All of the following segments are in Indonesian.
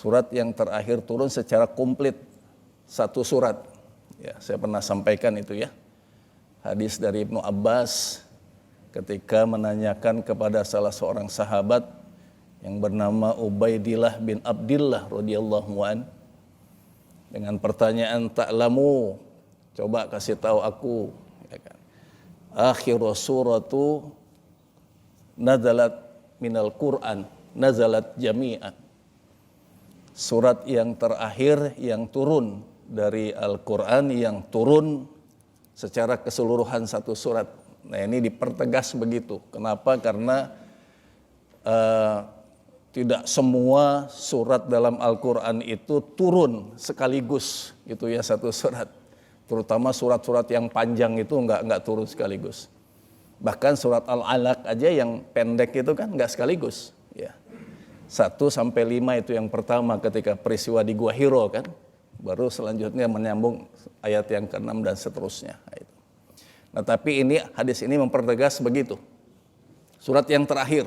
surat yang terakhir turun secara komplit, satu surat. Ya, saya pernah sampaikan itu ya. Hadis dari Ibnu Abbas ketika menanyakan kepada salah seorang sahabat yang bernama Ubaidillah bin Abdillah radhiyallahu an dengan pertanyaan ta'lamu, coba kasih tahu aku, ya kan. Akhir suratu nazalat minal Qur'an, nazalat jami'an. Surat yang terakhir yang turun dari Al-Qur'an, yang turun secara keseluruhan satu surat. Nah, ini dipertegas begitu. Kenapa? Karena tidak semua surat dalam Al-Qur'an itu turun sekaligus gitu ya, satu surat. Terutama surat-surat yang panjang itu enggak turun sekaligus. Bahkan surat Al-Alaq aja yang pendek itu kan enggak sekaligus ya. 1-5 itu yang pertama ketika peristiwa di Gua Hiro kan. Baru selanjutnya menyambung ayat yang ke-6 dan seterusnya. Nah, tapi ini hadis ini mempertegas begitu. Surat yang terakhir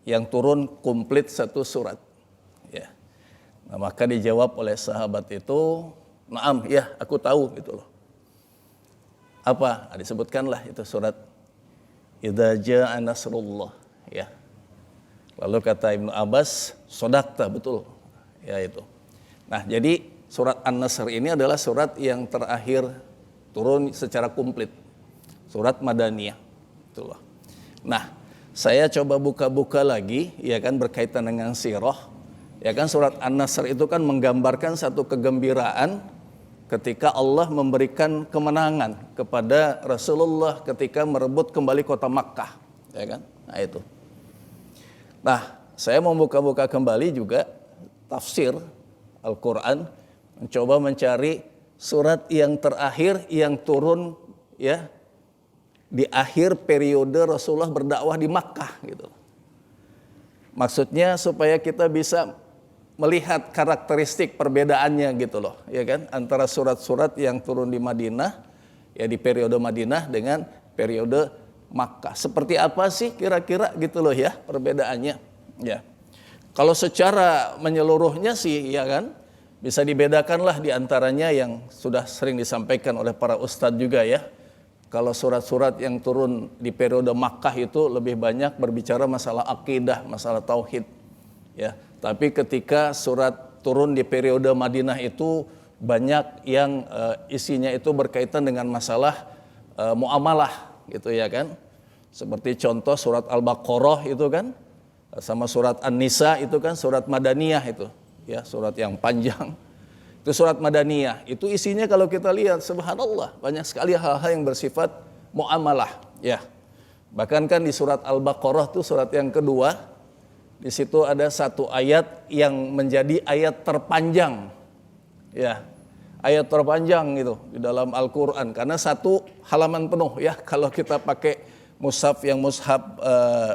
yang turun komplit satu surat. Ya. Nah, maka dijawab oleh sahabat itu, "Naam, ya, aku tahu," gitu loh. Apa? Disebutkanlah itu surat Idza jaa nasrullah, ya. Lalu kata Ibnu Abbas, "Shadaqta, betul." Ya itu. Nah, jadi surat An-Nasr ini adalah surat yang terakhir turun secara komplit. Surat Madaniyah. Itulah. Nah, saya coba buka-buka lagi, ya kan, berkaitan dengan sirah. Ya kan, surat An-Nasr itu kan menggambarkan satu kegembiraan ketika Allah memberikan kemenangan kepada Rasulullah ketika merebut kembali kota Makkah, ya kan? Nah, itu. Nah, saya mau buka-buka kembali juga tafsir Al-Qur'an, mencoba mencari surat yang terakhir yang turun ya di akhir periode Rasulullah berdakwah di Makkah gitu. Maksudnya supaya kita bisa melihat karakteristik perbedaannya gitu loh, ya kan, antara surat-surat yang turun di Madinah ya di periode Madinah dengan periode Makkah. Seperti apa sih kira-kira gitu loh ya perbedaannya. Ya. Kalau secara menyeluruhnya sih ya kan bisa dibedakanlah di antaranya yang sudah sering disampaikan oleh para ustadz juga ya. Kalau surat-surat yang turun di periode Makkah itu lebih banyak berbicara masalah akidah, masalah tauhid. Ya, tapi ketika surat turun di periode Madinah itu banyak yang isinya itu berkaitan dengan masalah muamalah gitu ya kan. Seperti contoh surat Al-Baqarah itu kan, sama surat An-Nisa itu kan surat Madaniyah itu, ya surat yang panjang. Itu surat Madaniyah. Itu isinya kalau kita lihat, subhanallah, banyak sekali hal-hal yang bersifat muamalah, ya. Bahkan kan di surat Al-Baqarah itu surat yang kedua, di situ ada satu ayat yang menjadi ayat terpanjang, ya. Ayat terpanjang gitu di dalam Al-Qur'an karena satu halaman penuh ya kalau kita pakai mushaf yang mushaf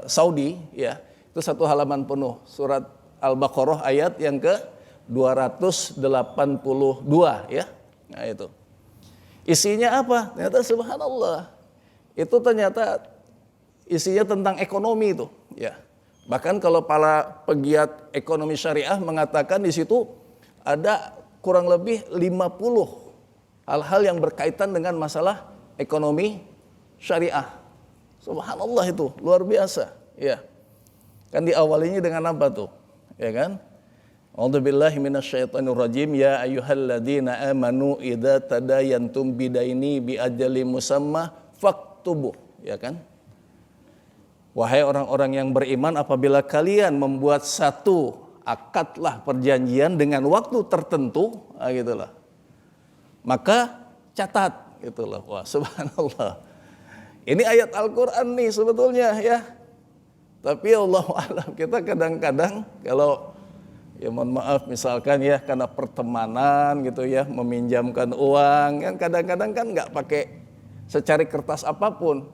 Saudi ya itu satu halaman penuh surat Al-Baqarah ayat yang ke 282 ya. Nah itu isinya apa? Ternyata subhanallah itu ternyata isinya tentang ekonomi itu ya. Bahkan kalau para pegiat ekonomi syariah mengatakan di situ ada kurang lebih 50 hal-hal yang berkaitan dengan masalah ekonomi syariah. Subhanallah itu luar biasa, ya. Kan diawalinya dengan apa tuh? Ya kan? A'udzubillahi minasyaitonirrajim ya ayyuhalladzina amanu idza tadayantum bidaini bi ajalin musamma faktubuh, ya kan? Wahai orang-orang yang beriman, apabila kalian membuat satu akadlah perjanjian dengan waktu tertentu, gitulah. Maka catat, gitulah. Wah, subhanallah. Ini ayat Al-Qur'an nih sebetulnya ya. Tapi Allahu a'lam kita kadang-kadang kalau ya mohon maaf misalkan ya karena pertemanan gitu ya, meminjamkan uang, yang kadang-kadang kan nggak pakai secari kertas apapun.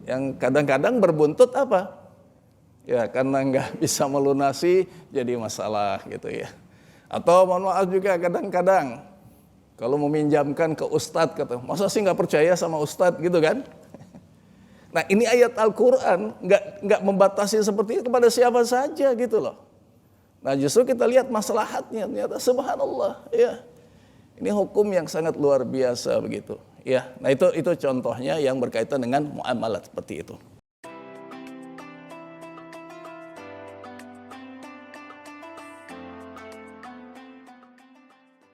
Yang kadang-kadang berbuntut apa? Ya karena nggak bisa melunasi jadi masalah gitu ya. Atau mohon maaf juga kadang-kadang kalau meminjamkan ke ustadz kata, masa sih nggak percaya sama ustadz gitu kan? Nah ini ayat Al-Quran nggak membatasi seperti itu kepada siapa saja gitu loh. Nah justru kita lihat maslahatnya ternyata subhanallah ya. Ini hukum yang sangat luar biasa begitu. Ya, nah itu contohnya yang berkaitan dengan muamalat seperti itu.